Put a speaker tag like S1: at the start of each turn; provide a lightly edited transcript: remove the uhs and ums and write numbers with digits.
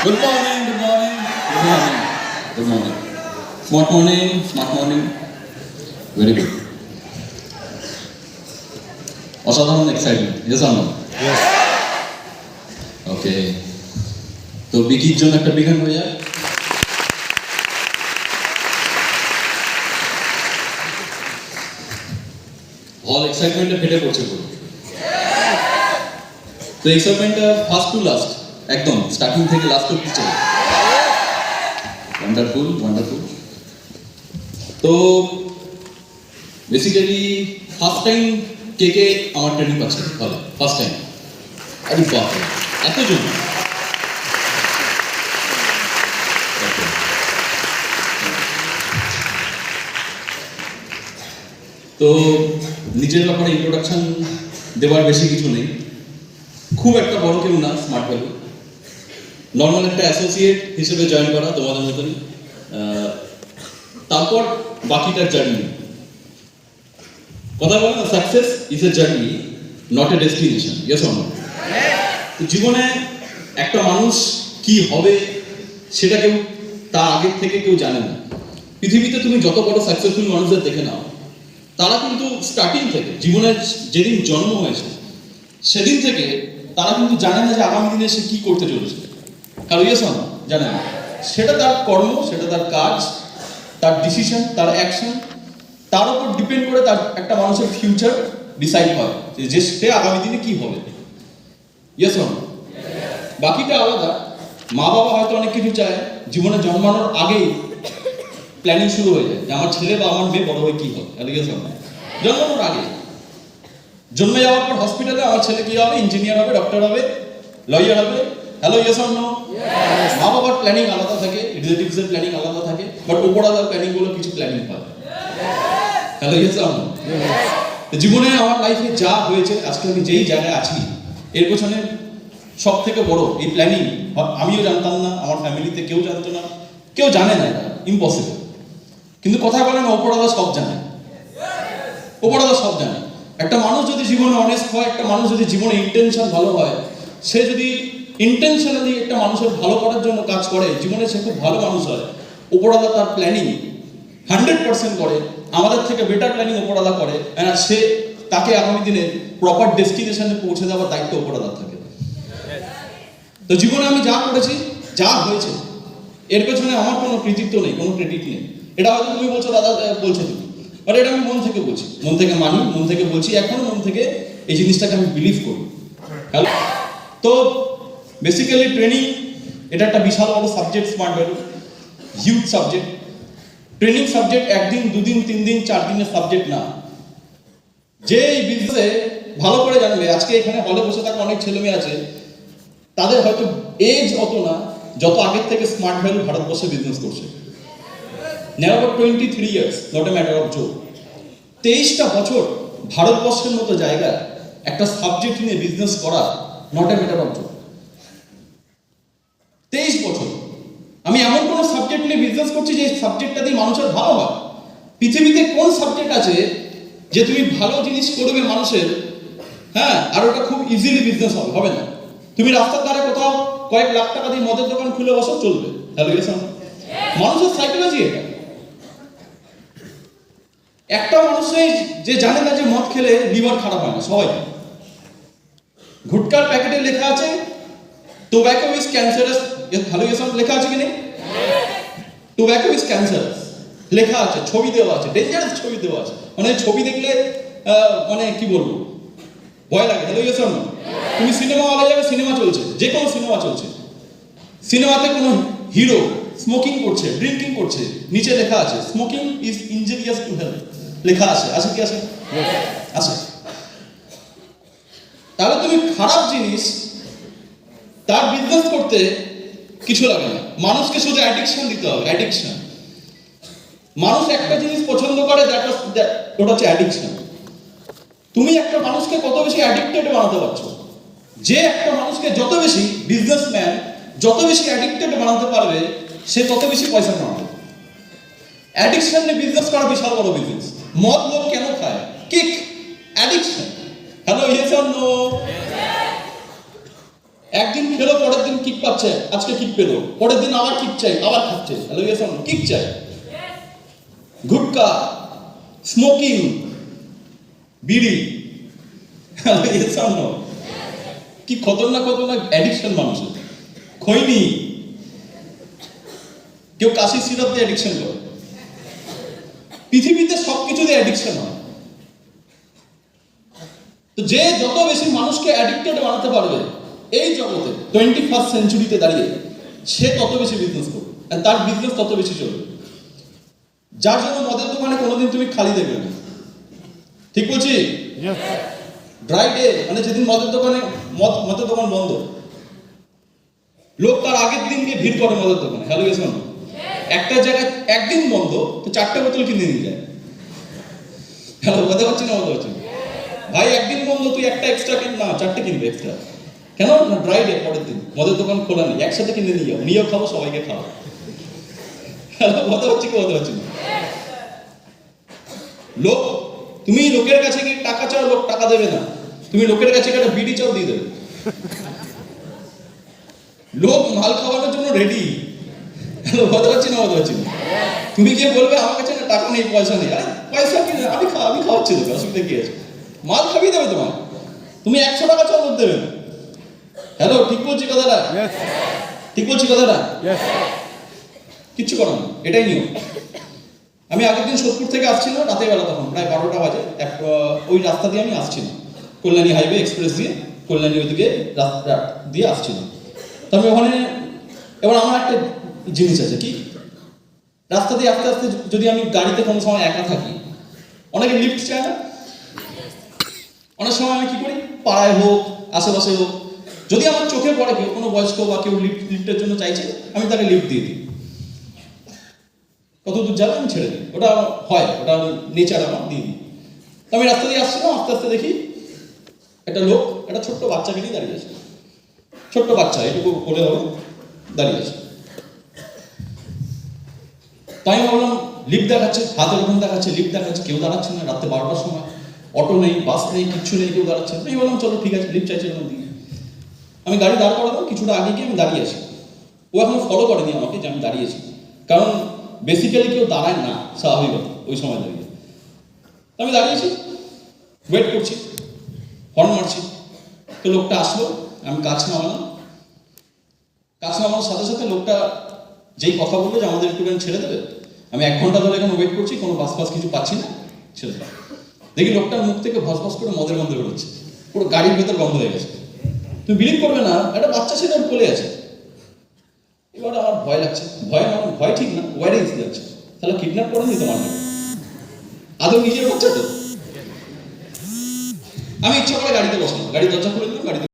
S1: Good morning, good morning, good morning, good morning. Smart morning, smart morning. Very good. অসাধারণ excitement, yes or no?
S2: Yes.
S1: Okay. তো বিকির জন্য একটা বিঘান হয়ে যায়। হল এক্সাইটমেন্টে ফেটে পড়ছে পুরো। তো এক্সাইটমেন্টটা ফার্স্ট টু লাস্ট একদম স্টার্টিং থেকে লাস্ট অবধি চলে। Wonderful wonderful. তো বেসিক্যালি ফার্স্ট টাইম কে আমার ট্রেনিং পাচ্ছে হলে ফার্স্ট টাইম। আরে বাপ রে, এতজন! তো নিজের ব্যাপারে ইন্ট্রোডাকশন দেওয়ার বেশি কিছু নেই, খুব একটা বড় কেউ না, স্মার্ট ভ্যালু নর্মাল একটা অ্যাসোসিয়েট হিসেবে জয়েন করা তোমাদের মতন। তারপর বাকিটার জার্নি। কথা বলে না, success is a journey, not a destination. Yes or no? তো জীবনে একটা মানুষ কি হবে সেটা কেউ তার আগের থেকে কেউ জানে না। পৃথিবীতে তুমি যত বড় সাকসেসফুল মানুষদের দেখে নাও, তারা কিন্তু স্টার্টিং থেকে জীবনের যেদিন জন্ম হয়েছে সেদিন থেকে তারা কিন্তু জানে না যে আগামী দিনে সে কি করতে চলেছে। কারণ ইয়েস অর নো? জানে না। সেটা তার কর্ম, সেটা তার কাজ, তার ডিসিশন, তার অ্যাকশন, তার উপর ডিপেন্ড করে তার একটা মানুষের ফিউচার ডিসাইড হয় যে সে আগামী দিনে কি হবে। Yes or no? বাকিটা আলাদা। মা বাবা হয়তো অনেক কিছু চায়, জীবনে জন্মানোর আগেই প্ল্যানিং শুরু হয়ে যায় যে আমার ছেলে বা আমার মেয়ে বড় হয়ে কি হবে। Yes or no? জন্মানোর আগে, জন্মে যাওয়ার পর হসপিটালে আমার ছেলে কি হবে, ইঞ্জিনিয়ার হবে, ডক্টর হবে, লয়ার হবে। Hello, yes or no? মা বাবার প্ল্যানিং আলাদা থাকে, রিলেটিভসের প্ল্যানিং আলাদা থাকে, বাট উপরালার প্ল্যানিং গুলো কিছু প্ল্যানিং হয়। Hello, yes or no? জীবনে আমার লাইফে যা হয়েছে, আজকে আমি যেই জায়গায় আছি, এর পেছনে সব থেকে বড় এই প্ল্যানিং। আমিও জানতাম না, আমার ফ্যামিলিতে কেউ জানতো না, কেউ জানে না, এটা ইম্পসিবল। কিন্তু কথা বলে না, উপরালা সব জানে, উপরালা সব জানে। একটা মানুষ যদি জীবনে অনেস্ট হয়, একটা মানুষ যদি জীবনে ইন্টেনশন ভালো হয়, সে যদি ইন্টেনশনালি একটা মানুষের ভালো করার জন্য কাজ করে, জীবনে সে খুব ভালো মানুষ হয়। উপরালা তার প্ল্যানিং 100% করে, আমাদের থেকে বেটার প্ল্যানিং উপরালা করে, আর সে তাকে আগামী দিনে প্রপার ডেস্টিনেশনে পৌঁছে দেওয়ার দায়িত্ব উপরালার থাকে। তো জীবনে আমি যা করেছি, যা হয়েছে, এর পেছনে আমার কোনো কৃতিত্ব নেই, কোনো ক্রেডিট নেই। এটা হয়তো তুমি বলছো দাদা বলছো তুমি, বাট এটা আমি মন থেকে বলছি, মন থেকে মানি, মন থেকে বলছি, এখনো মন থেকে এই জিনিসটাকে আমি বিলিভ করি। হ্যালো, তো বেসিক্যালি ট্রেনিং এটা একটা বিশাল বড় subject, smart value huge subject. Training subject একদিন, দুদিন, 3 দিন, 4 দিনের সাবজেক্ট না। যে এই বিজনেসে ভালো করে জানবে, আজকে এখানে হলে বসে থাকা অনেক ছেলে মেয়ে আছে, তাদের হয়তো এজ অত না যত আগের থেকে স্মার্ট ভ্যালু ভারতবর্ষে বিজনেস করছে। near about 23 years, not a matter of joke। 23টা বছর ভারতবর্ষের মতো জায়গায় একটা সাবজেক্ট নিয়ে বিজনেস করা not a matter of joke. 23 বছর আমি এমন কোন সাবজেক্ট নিয়ে বিজনেস করছি যে সাবজেক্টটা দিয়ে মানুষের ভালো হয়। পৃথিবীতে কোন সাবজেক্ট আছে যে তুমি ভালো জিনিস করবে মানুষের, হ্যাঁ, আর ওটা খুব ইজিলি বিজনেস হবে না? তুমি রাস্তার ধারে কোথাও কয়েক লাখ টাকা দিয়ে মদের দোকান খুলে বসো, চলবে। হ্যালো, মানুষের সাইকোলজি এটা। একটা মানুষই যে জানে না যে মদ খেলে লিভার খারাপ হয় না, সবাই। গুটকার প্যাকেটে লেখা আছে টোব্যাকো ইজ ক্যান্সারাস। ভালো এসব লেখা আছে কি নেই? টোব্যাকো ইজ ক্যান্সারাস লেখা আছে, ছবি দেওয়া আছে, ডেঞ্জারাস ছবি দেওয়া আছে। মানে ছবি দেখলে মানে কি বলবো, ভয় লাগে। হ্যালো, এসব না। তুমি সিনেমা হলে যাবে, সিনেমা চলছে, যে কোনো সিনেমা চলছে, সিনেমাতে কোনো হিরো স্মোকিং করছে, ড্রিঙ্কিং করছে, নিচে লেখা আছে smoking is injurious to health, লেখা আছে। আছে কি আছে? আছে। তাহলে তুমি খারাপ জিনিস তার বিজনেস করতে কিছু লাগে না, মানুষকে শুধু অ্যাডিকশন দিতে হবে। অ্যাডিকশন, মানুষ একটা জিনিস পছন্দ করে, ওটা হচ্ছে অ্যাডিকশন। তুমি একটা মানুষকে কত বেশি অ্যাডিক্টেড বানাতে পারছো, যে একটা মানুষকে যত বেশি বিজনেসম্যান যত বেশি অ্যাডিক্টেড বানাতে পারবে, সে তত বেশি পয়সা কামাবে। অ্যাডিকশন নিয়ে বিজনেস করা বিশাল বড় বিজনেস। মদ লোক কেন খায়? Kick, addiction. Hello, yes or no? একদিন খেলো, পরের দিন কিক পাচ্ছে, আজকে কিক পেলো, পরের দিন আবার কিক চাই, আবার খাচ্ছে। Hello yes or no? Kick চাই। Gutka, smoking, bidi, hello yes or no? কি খতরনাক খতরনাক অ্যাডিকশন মানুষের। খৈনি, কেউ কাশি সিরাপ দিয়ে অ্যাডিকশন করে। পৃথিবীতে সবকিছু দিয়ে অ্যাডিকশন হয়। তো যে যত বেশি মানুষকে অ্যাডিক্টেড বানাতে পারবে এই জগতে 21st সেঞ্চুরিতে দাঁড়িয়ে, সে তত বেশি বিজনেস করবে, আর তার বিজনেস তত বেশি চলবে। যার জন্য মদের দোকানে কোনোদিন তুমি খালি দেখবে না। ঠিক বলছি? ড্রাই ডে মানে যেদিন মদের দোকান বন্ধ, লোক তার আগের দিন গিয়ে ভিড় করে মদের দোকানে। Hello yes or no? একটা জায়গায় একদিন বন্ধ তো 4টে বোতল কিনে নিয়ে যায়। হ্যালো, বলতে পারছি না? বলতে পারছি না ভাই, একদিন বন্ধ, তুই একটা এক্সট্রা কিন না, 4টে কিনবে এক্সট্রা। কেন না? ড্রাই ডে, পরের দিন মদের দোকান খোলা নেই, একসাথে কিনে নিয়ে যাও, নিয়েও খাবো, সবাইকে খাবো। হ্যালো, বলতে পারছি কি? বলতে পারছি না? লোক, তুমি লোকের কাছে গিয়ে টাকা চাও, লোক টাকা দেবে না। তুমি লোকের কাছে গিয়ে একটা বিড়ি চাও, দিয়ে দেবে। লোক মাল খাওয়ানোর জন্য রেডি। হ্যালো, বলতে পারছি না? বলতে পারছি না? তুমি গিয়ে বলবে আমার কাছে না টাকা নেই, পয়সা নেই। আরে পয়সা কি, আমি খাওয়াচ্ছি তোকে, অসুবিধা কি আছে? মাল খাবিয়ে দেবে তোমার। তুমি 100 টাকা চাও, লোক দেবে না। হ্যালো, ঠিক বলছি কথাটা? ঠিক বলছি কথাটা? কিচ্ছু করো না, এটাই নিয়ম। আমি আগের দিন সোদপুর থেকে আসছিলাম রাতের বেলা, তখন প্রায় 12টা বাজে। ওই রাস্তা দিয়ে আমি আসছিলাম, কল্যাণী হাইওয়ে এক্সপ্রেস দিয়ে, কল্যাণী ওইদিকে রাস্তা দিয়ে আসছিলাম। তো আমি ওখানে, এবার আমার একটা জিনিস আছে কি, রাস্তা দিয়ে আস্তে আস্তে যদি আমি গাড়িতে কোনো সময় একা থাকি, অনেকে লিফট চায় না। অনেক সময় আমি কি করি, পাড়ায় হোক আশেপাশে হোক, যদি আমার চোখে পড়ে কেউ, কোনো বয়স্ক বা কেউ লিফটের জন্য চাইছে, আমি তাকে লিফট দিয়ে দিই। কত দূর যাবে আমি ছেড়ে দিই, ওটা হয়, ওটা নেচার, আমার দিয়ে দিই। তো আমি রাস্তা দিয়ে আসছিলাম, আস্তে আস্তে দেখি একটা লোক একটা ছোট্ট বাচ্চাকে নিয়ে দাঁড়িয়ে আছে। ছোট্ট বাচ্চা, এটুকু করে হবে, দাঁড়িয়ে আছে। তাই আমি ভাবলাম, লিফট দেখাচ্ছে, হাতের ওখানে দেখাচ্ছে, লিফট দেখাচ্ছে, কেউ দাঁড়াচ্ছে না। রাতে 12টার সময়, অটো নেই, বাস নেই, কিচ্ছু নেই, কেউ দাঁড়াচ্ছে না। আমি বললাম চলো ঠিক আছে, লিফট চাইছে ওখানে দিই। আমি গাড়ি দাঁড় করালাম, কিছুটা আগে গিয়ে আমি দাঁড়িয়ে আছি। ও এখনো ফলো করেনি আমাকে যে আমি দাঁড়িয়েছি, কারণ বেসিক্যালি কেউ দাঁড়ায় না স্বাভাবিকতা ওই সময় দাঁড়িয়ে। আমি দাঁড়িয়েছি, ওয়েট করছি, হর্ন মারছি। তো লোকটা আসলো, আমি কাছ নামালাম। কাছ নামানোর সাথে সাথে লোকটা যেই কথা বললো যে আমাদের একটুখানি ছেড়ে দেবে, আমি 1 ঘন্টা ধরে এখানে ওয়েট করছি, কোনো বাস ফাস কিছু পাচ্ছি না, ছেড়ে দেবে। দেখি লোকটার মুখ থেকে ভস ভস করে মদের গন্ধ বেরোচ্ছে, পুরো গাড়ির ভেতর গন্ধ হয়ে গেছে। তুমি বিলিভ করবে না, একটা বাচ্চা ছেলে ওর কোলে আছে। এবার আমার ভয় লাগছে, ভয় ঠিক না, ওয়ারিংস লাগছে। তাহলে কিডন্যাপ করে নি তোমার নামে, আদৌ নিজের বাচ্চা তো। আমি ইচ্ছা করে গাড়িতে বসলাম, গাড়ি দরজা খুলে দিলাম, গাড়িতে